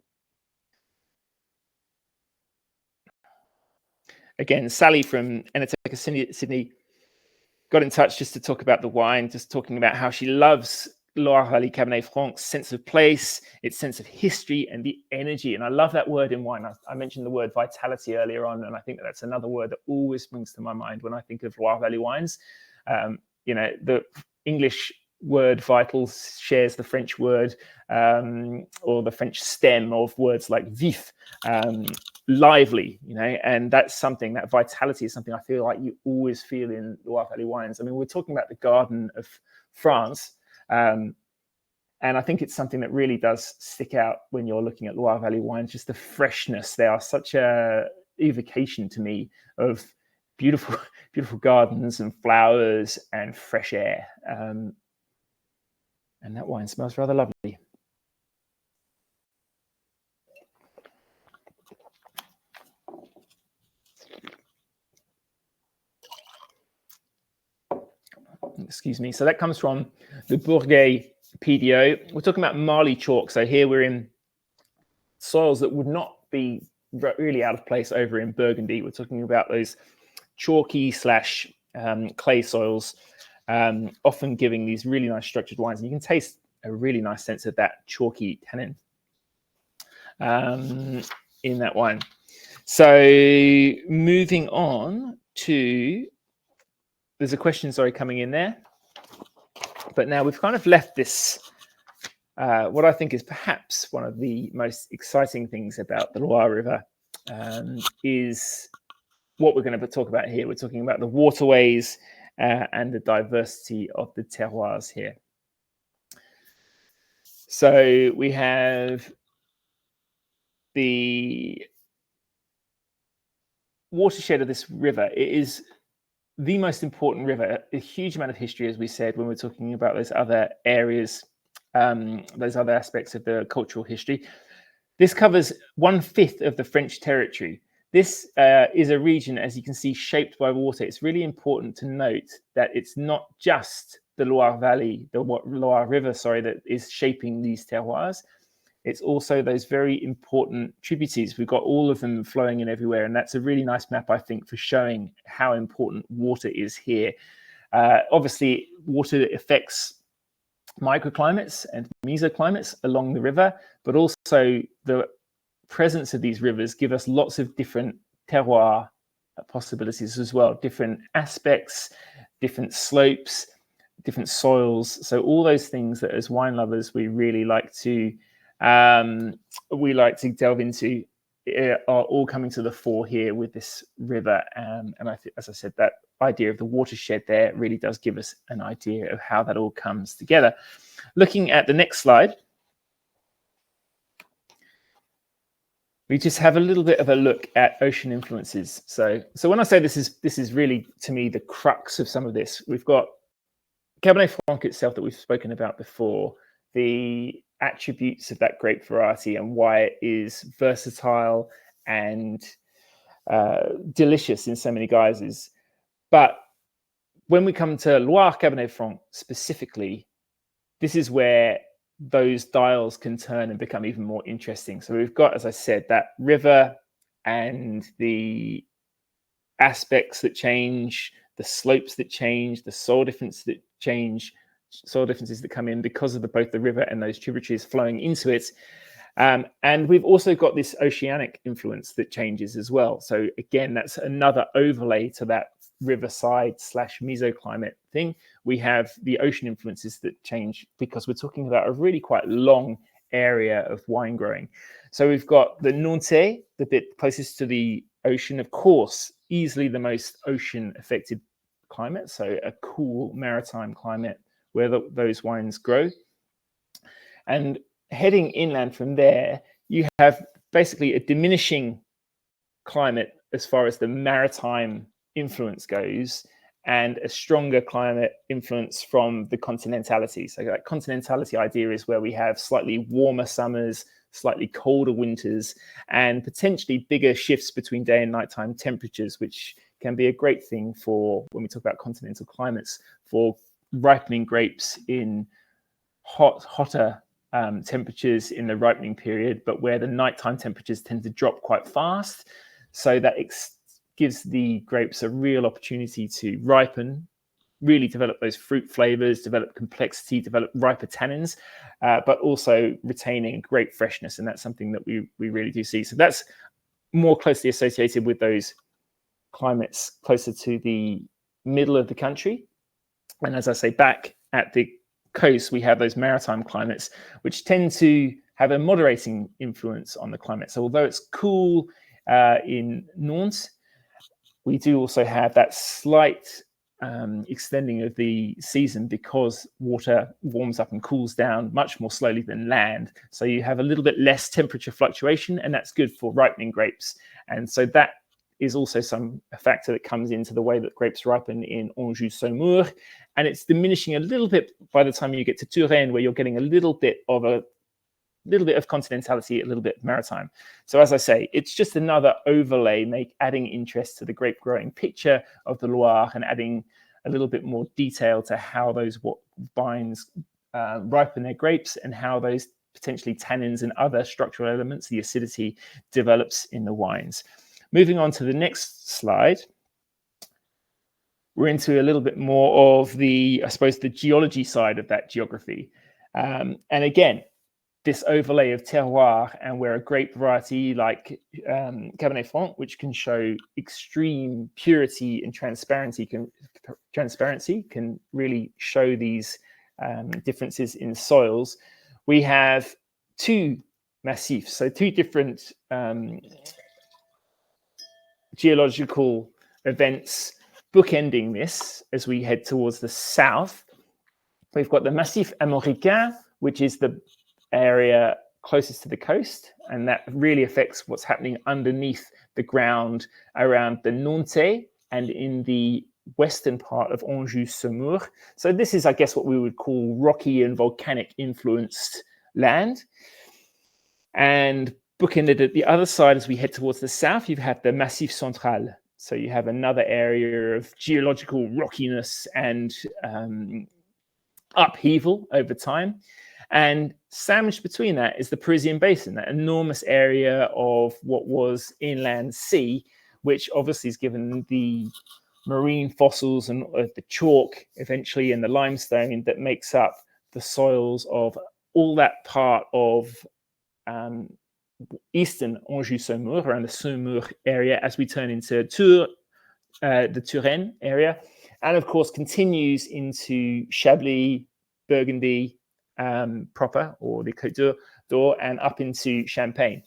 Again, Sally from Enoteca Sydney got in touch just to talk about the wine, just talking about how she loves Loire Valley Cabernet Franc's sense of place, its sense of history, and the energy. And I love that word in wine. I mentioned the word vitality earlier on, and I think that's another word that always springs to my mind when I think of Loire Valley wines. The English word vital shares the French word or the French stem of words like vif, lively, and that's something, that vitality is something I feel like you always feel in Loire Valley wines. I mean, we're talking about the garden of France, and I think it's something that really does stick out when you're looking at Loire Valley wines, just the freshness. They are such a evocation to me of beautiful, beautiful gardens and flowers and fresh air. And that wine smells rather lovely. Excuse me. So that comes from the Bourgueil PDO. We're talking about marley chalk. So here we're in soils that would not be really out of place over in Burgundy. We're talking about those chalky / clay soils, often giving these really nice structured wines. And you can taste a really nice sense of that chalky tannin in that wine. So moving on to, there's a question, sorry, coming in there. But now we've kind of left this, what I think is perhaps one of the most exciting things about the Loire River is what we're going to talk about here. We're talking about the waterways and the diversity of the terroirs here. So we have the watershed of this river. It is the most important river, a huge amount of history, as we said, when we're talking about those other areas, those other aspects of the cultural history. This covers 1/5 of the French territory. This is a region, as you can see, shaped by water. It's really important to note that it's not just the Loire Valley, the Loire River, sorry, that is shaping these terroirs. It's also those very important tributaries. We've got all of them flowing in everywhere. And that's a really nice map, I think, for showing how important water is here. Obviously, water affects microclimates and mesoclimates along the river, but also the presence of these rivers give us lots of different terroir possibilities as well, different aspects, different slopes, different soils. So all those things that as wine lovers we really like to delve into are all coming to the fore here with this river. And I think, as I said, that idea of the watershed there really does give us an idea of how that all comes together. Looking at the next slide, we just have a little bit of a look at ocean influences. So when I say this is really, to me, the crux of some of this. We've got Cabernet Franc itself that we've spoken about before, the attributes of that grape variety and why it is versatile and delicious in so many guises. But when we come to Loire Cabernet Franc specifically, this is where those dials can turn and become even more interesting. So we've got, as I said, that river and the aspects that change, the slopes that change, the soil difference that change, soil differences that come in because of both the river and those tributaries flowing into it. And we've also got this oceanic influence that changes as well. So again, that's another overlay to that riverside / mesoclimate thing. We have the ocean influences that change because we're talking about a really quite long area of wine growing. So we've got the Nantais, the bit closest to the ocean, of course, easily the most ocean affected climate. So a cool maritime climate where those wines grow. And heading inland from there, you have basically a diminishing climate as far as the maritime influence goes, and a stronger climate influence from the continentality. So that continentality idea is where we have slightly warmer summers, slightly colder winters, and potentially bigger shifts between day and nighttime temperatures, which can be a great thing for when we talk about continental climates, for ripening grapes in hotter temperatures in the ripening period, but where the nighttime temperatures tend to drop quite fast. So that gives the grapes a real opportunity to ripen really develop those fruit flavors, develop complexity, develop riper tannins, but also retaining great freshness. And that's something that we really do see. So that's more closely associated with those climates closer to the middle of the country. And as I say, back at the coast, we have those maritime climates, which tend to have a moderating influence on the climate. So although it's cool in Nantes, we do also have that slight extending of the season because water warms up and cools down much more slowly than land. So you have a little bit less temperature fluctuation, and that's good for ripening grapes. And so that is also a factor that comes into the way that grapes ripen in Anjou, Saumur, and it's diminishing a little bit by the time you get to Touraine, where you're getting a little bit of continentality, a little bit maritime. So as I say, it's just another overlay, adding interest to the grape growing picture of the Loire and adding a little bit more detail to how those vines ripen their grapes and how those potentially tannins and other structural elements, the acidity, develops in the wines. Moving on to the next slide, we're into a little bit more of the, I suppose, the geology side of that geography. And again, this overlay of terroir, and where a grape variety like Cabernet Franc, which can show extreme purity and transparency, can really show these differences in soils. We have two massifs, so two different geological events bookending this as we head towards the south. We've got the Massif Armoricain, which is the area closest to the coast, and that really affects what's happening underneath the ground around the Nantais and in the western part of Anjou, Saumur. So this is, I guess, what we would call rocky and volcanic influenced land. And bookended at the other side, as we head towards the south, you have the Massif Central. So you have another area of geological rockiness and upheaval over time. And sandwiched between that is the Parisian Basin, that enormous area of what was inland sea, which obviously is given the marine fossils and the chalk eventually and the limestone that makes up the soils of all that part of eastern Anjou Saumur, around the Saumur area, as we turn into Tours, the Touraine area, and of course continues into Chablis, Burgundy proper, or the Côte d'Or, and up into Champagne.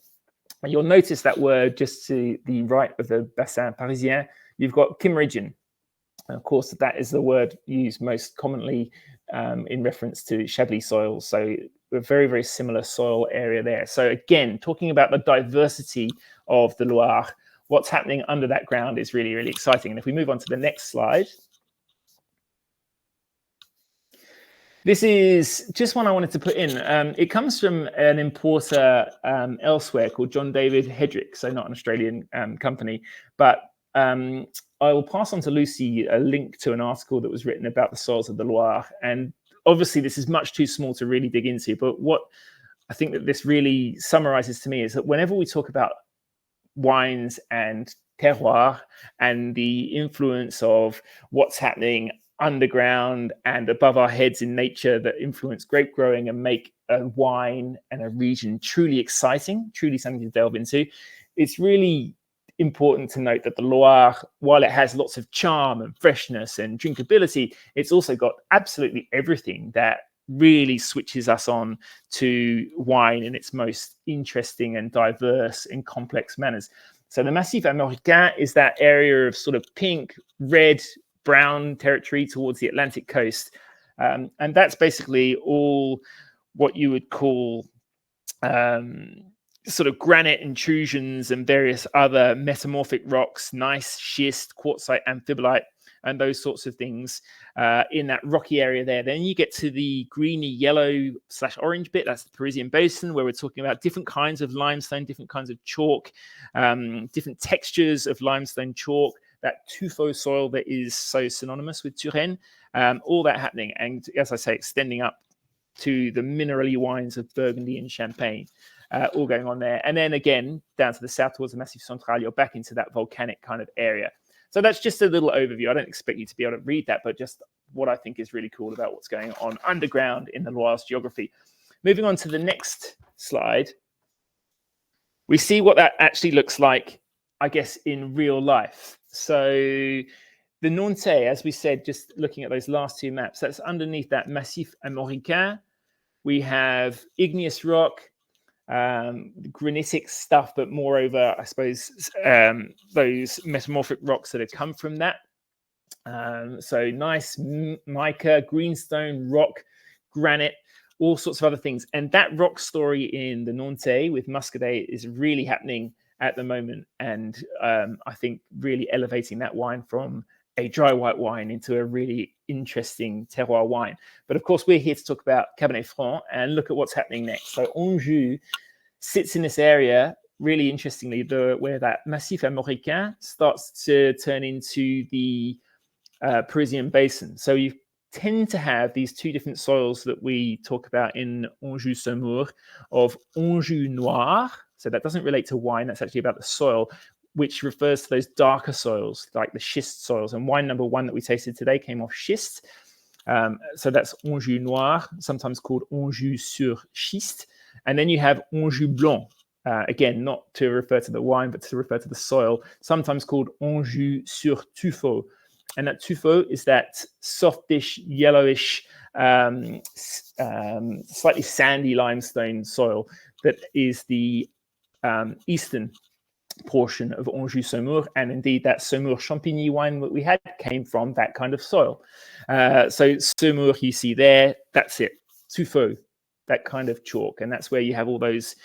And you'll notice that word just to the right of the Bassin Parisien, you've got Kimmeridgian. And of course, that is the word used most commonly in reference to Chablis soils. So a very, very similar soil area there. So again, talking about the diversity of the Loire, what's happening under that ground is really, really exciting. And if we move on to the next slide, this is just one I wanted to put in. It comes from an importer elsewhere called John David Hedrick, so not an Australian company, but I will pass on to Lucy a link to an article that was written about the soils of the Loire. And obviously this is much too small to really dig into, but what I think that this really summarizes to me is that whenever we talk about wines and terroir and the influence of what's happening underground and above our heads in nature that influence grape growing and make a wine and a region truly exciting, truly something to delve into, it's really important to note that the Loire, while it has lots of charm and freshness and drinkability, it's also got absolutely everything that really switches us on to wine in its most interesting and diverse and complex manners. So the Massif Armoricain is that area of sort of pink, red, brown territory towards the Atlantic coast. And that's basically all what you would call sort of granite intrusions and various other metamorphic rocks, gneiss, schist, quartzite, amphibolite, and those sorts of things in that rocky area there. Then you get to the greeny yellow / orange bit. That's the Parisian Basin, where we're talking about different kinds of limestone, different kinds of chalk, different textures of limestone chalk, that tuffeau soil that is so synonymous with Touraine, all that happening. And as I say, extending up to the minerally wines of Burgundy and Champagne, all going on there. And then again, down to the south towards the Massif Central, you're back into that volcanic kind of area. So that's just a little overview. I don't expect you to be able to read that, but just what I think is really cool about what's going on underground in the Loire's geography. Moving on to the next slide, we see what that actually looks like, I guess, in real life. So the Nantais, as we said, just looking at those last two maps, that's underneath that Massif Armoricain. We have igneous rock, granitic stuff, but moreover, I suppose, those metamorphic rocks that have come from that. So nice mica, greenstone, rock, granite, all sorts of other things. And that rock story in the Nantais with Muscadet is really happening at the moment. And I think really elevating that wine from a dry white wine into a really interesting terroir wine. But of course, we're here to talk about Cabernet Franc and look at what's happening next. So Anjou sits in this area, really interestingly, where that Massif Armoricain starts to turn into the Parisian basin. So you tend to have these two different soils that we talk about in Anjou Saumur of Anjou Noir. So that doesn't relate to wine. That's actually about the soil, which refers to those darker soils, like the schist soils. And wine number one that we tasted today came off schist. So that's Anjou Noir, sometimes called Anjou sur schiste. And then you have Anjou Blanc. Again, not to refer to the wine, but to refer to the soil, sometimes called Anjou sur tuffeau. And that tuffeau is that softish, yellowish, slightly sandy limestone soil that is the eastern portion of Anjou Saumur. And indeed, that Saumur Champigny wine that we had came from that kind of soil. So Saumur, you see there, that's it, tuffeau, that kind of chalk. And that's where you have all those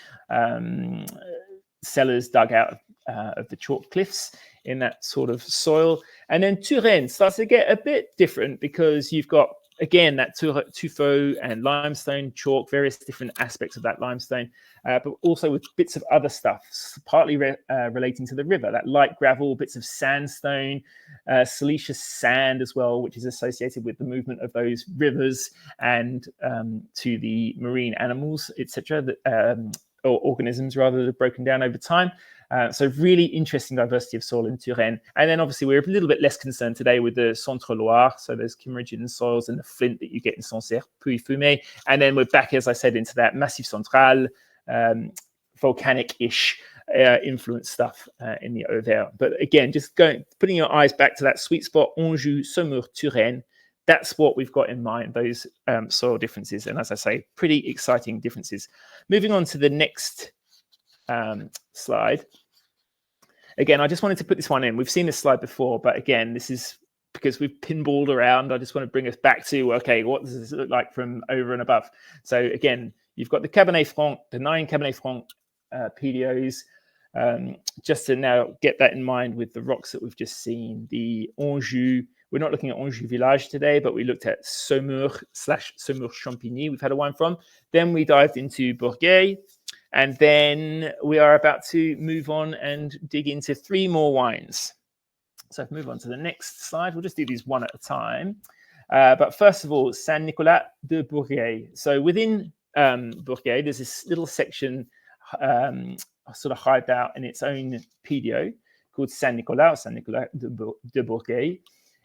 cellars dug out of the chalk cliffs in that sort of soil. And then Touraine starts to get a bit different because you've got, again, that tuffeau and limestone, chalk, various different aspects of that limestone, but also with bits of other stuff, partly relating to the river, that light gravel, bits of sandstone, siliceous sand as well, which is associated with the movement of those rivers and to the marine animals, etc., or organisms rather, that have broken down over time. So really interesting diversity of soil in Touraine. And then obviously we're a little bit less concerned today with the Centre Loire, so those Kimmeridgian soils and the flint that you get in Sancerre, Puy-Fumé. And then we're back, as I said, into that Massif Central, volcanic-ish influence stuff in the Auvergne. But again, just putting your eyes back to that sweet spot, Anjou, Saumur, Touraine. That's what we've got in mind, those soil differences. And as I say, pretty exciting differences. Moving on to the next slide. Again, I just wanted to put this one in. We've seen this slide before, but again, this is because we've pinballed around. I just want to bring us back to, okay, what does this look like from over and above? So again, you've got the Cabernet Franc, the 9 Cabernet Franc PDOs. Just to now get that in mind with the rocks that we've just seen, the Anjou. We're not looking at Anjou Village today, but we looked at Saumur/Saumur Champigny we've had a wine from. Then we dived into Bourgueil. And then we are about to move on and dig into 3 more wines. So if we move on to the next slide, we'll just do these one at a time. But first of all, Saint-Nicolas-de-Bourgueil. So within Bourgueil, there's this little section sort of hived out in its own PDO called Saint-Nicolas, Saint-Nicolas-de-Bourgueil.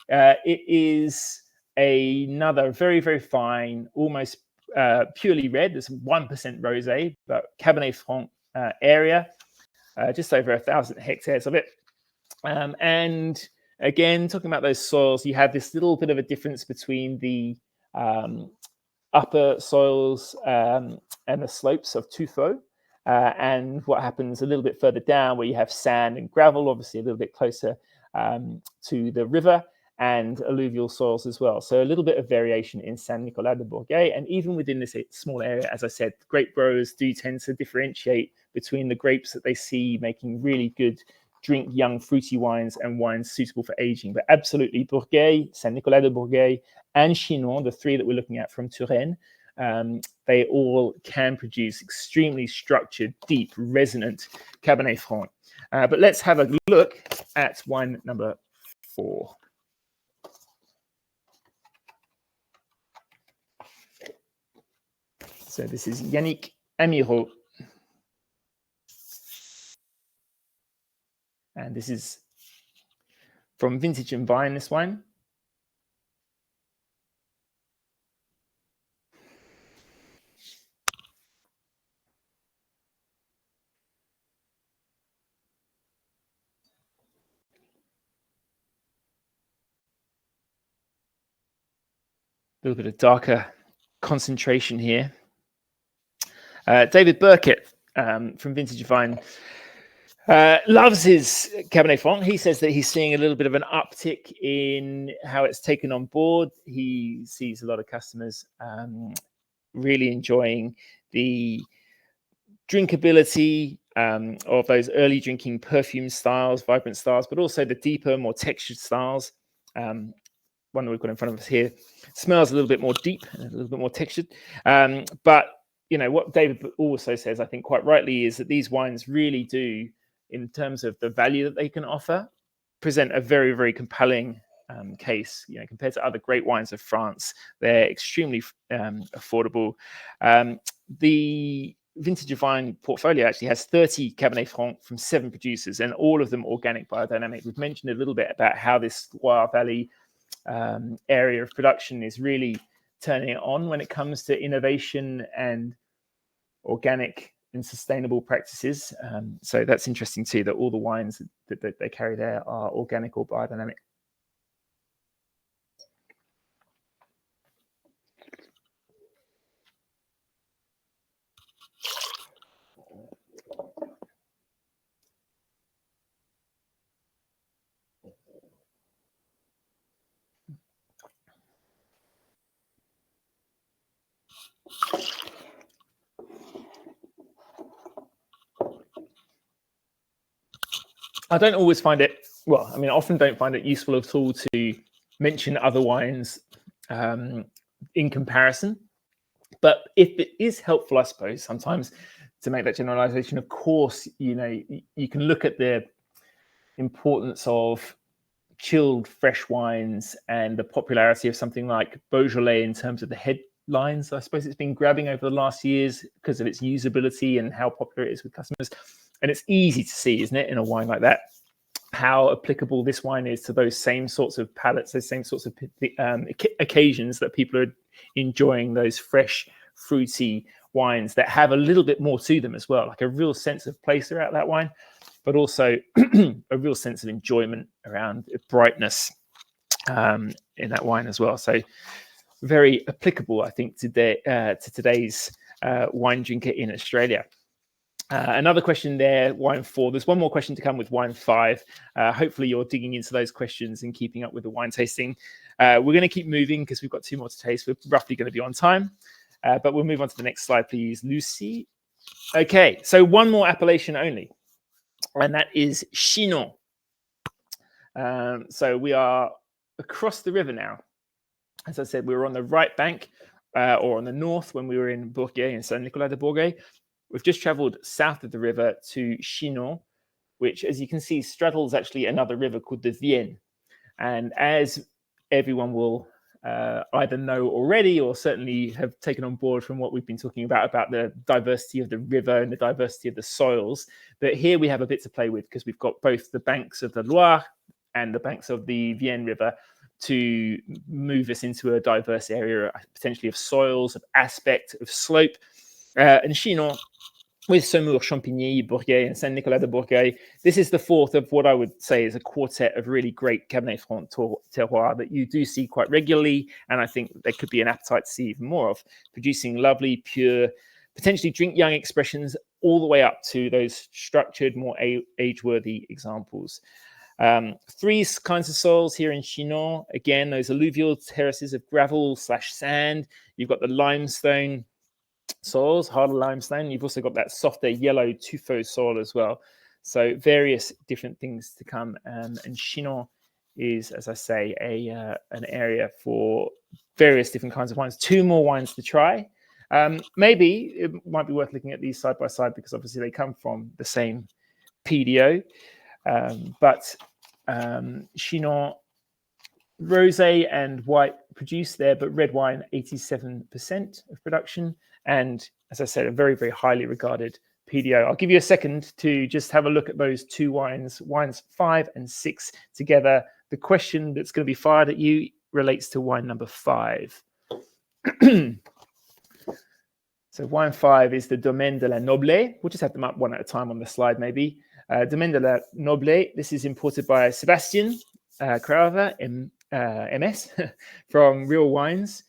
It is another very, very fine, almost purely red. There's 1% rosé, but Cabernet Franc area, just over 1,000 hectares of it. And again, talking about those soils, you have this little bit of a difference between the upper soils and the slopes of tuffeau, and what happens a little bit further down where you have sand and gravel, obviously a little bit closer to the river, and alluvial soils as well. So a little bit of variation in Saint-Nicolas-de-Bourgueil. And even within this small area, as I said, grape growers do tend to differentiate between the grapes that they see making really good drink young fruity wines and wines suitable for aging. But absolutely, Bourgueil, Saint-Nicolas-de-Bourgueil, and Chinon, the 3 that we're looking at from Touraine, they all can produce extremely structured, deep, resonant Cabernet Franc. But let's have a look at wine number 4. So this is Yannick Amirault. And this is from Vintage and Vine, this wine. little bit of darker concentration here. David Burkett from Vintage Vine loves his Cabernet Franc. He says that he's seeing a little bit of an uptick in how it's taken on board. He sees a lot of customers really enjoying the drinkability of those early drinking perfume styles, vibrant styles, but also the deeper, more textured styles. One that we've got in front of us here smells a little bit more deep and a little bit more textured. But you know what David also says, I think quite rightly, is that these wines really do, in terms of the value that they can offer, present a very, very compelling case. You know, compared to other great wines of France, they're extremely affordable. The Vintage Vine portfolio actually has 30 Cabernet Franc from 7 producers, and all of them organic biodynamic. We've mentioned a little bit about how this Loire Valley area of production is really turning it on when it comes to innovation and organic and sustainable practices. So that's interesting too, that all the wines that they carry there are organic or biodynamic. I don't always find it, well, I mean, I often don't find it useful at all to mention other wines in comparison. But if it is helpful, I suppose, sometimes to make that generalization, of course, you know, you can look at the importance of chilled fresh wines and the popularity of something like Beaujolais in terms of the headlines. I suppose it's been grabbing over the last years because of its usability and how popular it is with customers. And it's easy to see, isn't it, in a wine like that, how applicable this wine is to those same sorts of palates, those same sorts of occasions that people are enjoying, those fresh, fruity wines that have a little bit more to them as well, like a real sense of place throughout that wine, but also a real sense of enjoyment around brightness in that wine as well. So very applicable, I think, today to today's wine drinker in Australia. Another question there, wine 4. There's one more question to come with wine 5. Hopefully you're digging into those questions and keeping up with the wine tasting. We're going to keep moving because we've got 2 more to taste. We're roughly going to be on time, but we'll move on to the next slide, please, Lucy. Okay, so one more appellation only, and that is Chinon. So we are across the river now. As I said, we were on the right bank or on the north when we were in Bourgueil, in Saint-Nicolas-de-Bourgueil. We've just traveled south of the river to Chinon, which, as you can see, straddles actually another river called the Vienne. And as everyone will either know already or certainly have taken on board from what we've been talking about the diversity of the river and the diversity of the soils, that here we have a bit to play with because we've got both the banks of the Loire and the banks of the Vienne River to move us into a diverse area, potentially of soils, of aspect, of slope. And Chinon, with Saumur, Champigny, Bourgueil, and Saint-Nicolas-de-Bourgueil, this is the 4th of what I would say is a quartet of really great Cabernet Franc terroir that you do see quite regularly, and I think there could be an appetite to see even more of, producing lovely, pure, potentially drink-young expressions all the way up to those structured, more age-worthy examples. 3 kinds of soils here in Chinon. Again, those alluvial terraces of gravel/sand. You've got the limestone soils, harder limestone. You've also got that softer yellow tuffeau soil as well. So various different things to come. And Chinon is, as I say, an area for various different kinds of wines. 2 more wines to try. Maybe it might be worth looking at these side by side because obviously they come from the same PDO. But Chinon, rosé and white produced there, but red wine 87% of production. And as I said, a very, very highly regarded PDO. I'll give you a second to just have a look at those 2 wines 5 and 6 together. The question that's going to be fired at you relates to wine number 5. So wine 5 is the Domaine de la Noble. We'll just have them up one at a time on the slide, maybe. Domaine de la Noble. This is imported by Sebastian Crava, MS, from Real Wines.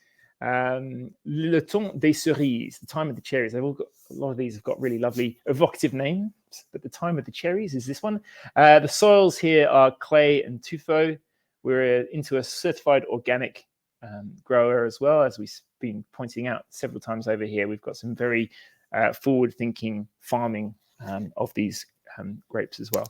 Le temps des cerises, the time of the cherries. They've all got, a lot of these have got really lovely evocative names, but the time of the cherries is this one. The soils here are clay and tuffeau. We're into a certified organic grower as well, as we've been pointing out several times over here. We've got some very forward-thinking farming of these grapes as well.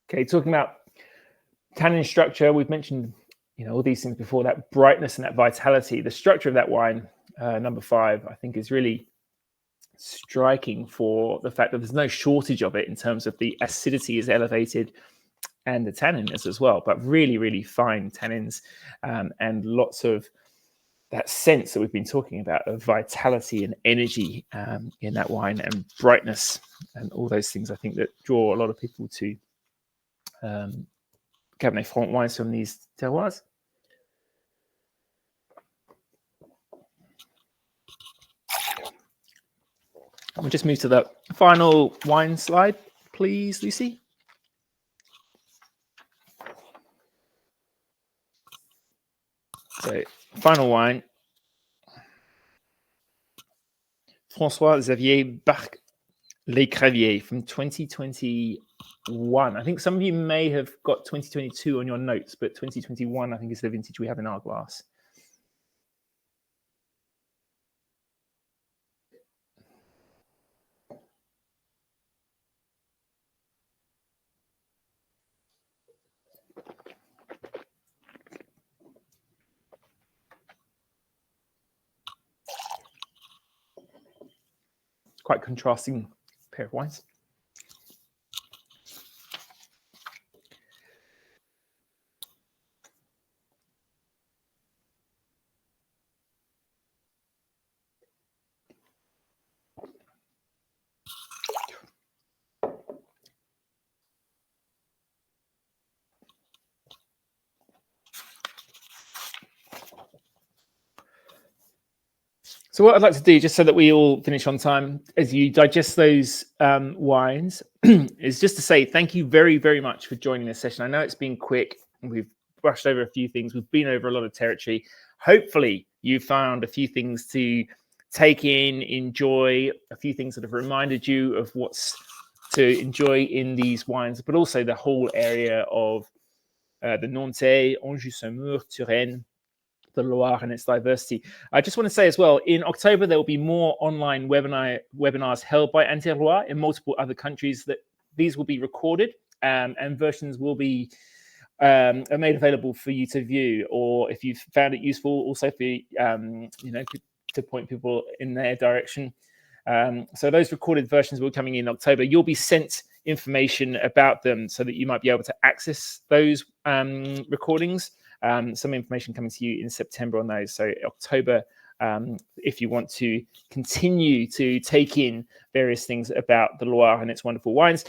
Okay, talking about tannin structure, we've mentioned, all these things before. That brightness and that vitality, the structure of that wine, number 5, I think is really striking for the fact that there's no shortage of it in terms of the acidity is elevated and the tannin is as well, but really, really fine tannins and lots of that sense that we've been talking about of vitality and energy in that wine, and brightness and all those things, I think, that draw a lot of people to Cabernet Franc wines from these terroirs. We'll just move to the final wine slide, please, Lucy. So, final wine. François-Xavier Barque-Lescraviers from 2021. I think some of you may have got 2022 on your notes, but 2021, I think, is the vintage we have in our glass. Quite contrasting pair of wines. So what I'd like to do, just so that we all finish on time, as you digest those wines, is just to say thank you very, very much for joining this session. I know it's been quick. We've brushed over a few things. We've been over a lot of territory. Hopefully you found a few things to take in, enjoy, a few things that have reminded you of what's to enjoy in these wines, but also the whole area of the Nantais, Anjou, Saumur, Touraine, the Loire and its diversity. I just want to say as well, in October, there will be more online webinars held by Terroir in multiple other countries. That these will be recorded and versions will be made available for you to view, or if you've found it useful, also for to point people in their direction. So those recorded versions will be coming in October. You'll be sent information about them so that you might be able to access those recordings. Some information coming to you in September on those. So October, if you want to continue to take in various things about the Loire and its wonderful wines.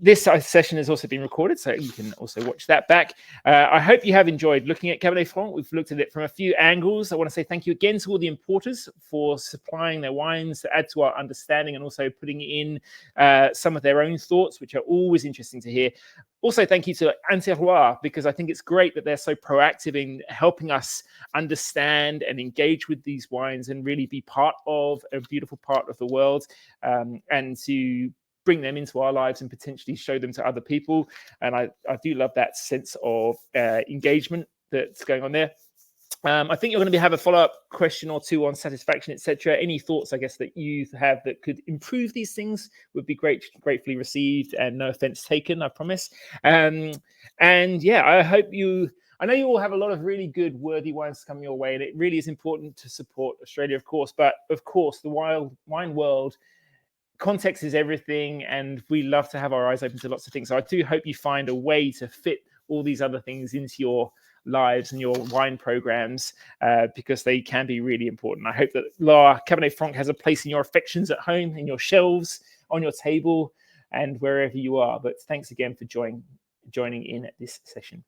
This session has also been recorded, so you can also watch that back. I hope you have enjoyed looking at Cabernet Franc. We've looked at it from a few angles. I want to say thank you again to all the importers for supplying their wines to add to our understanding and also putting in some of their own thoughts, which are always interesting to hear. Also, thank you to Terroir, because I think it's great that they're so proactive in helping us understand and engage with these wines and really be part of a beautiful part of the world, and to bring them into our lives and potentially show them to other people. And I do love that sense of engagement that's going on there. I think you're going to have a follow-up question or two on satisfaction, etc. Any thoughts, I guess, that you have that could improve these things would be gratefully received, and no offense taken, I promise. And yeah, I know you all have a lot of really good, worthy wines coming your way, and it really is important to support Australia, of course. But of course, the wine world context is everything, and we love to have our eyes open to lots of things. So I do hope you find a way to fit all these other things into your lives and your wine programs, because they can be really important. I hope that Loire Cabernet Franc has a place in your affections at home, in your shelves, on your table, and wherever you are. But thanks again for joining in at this session.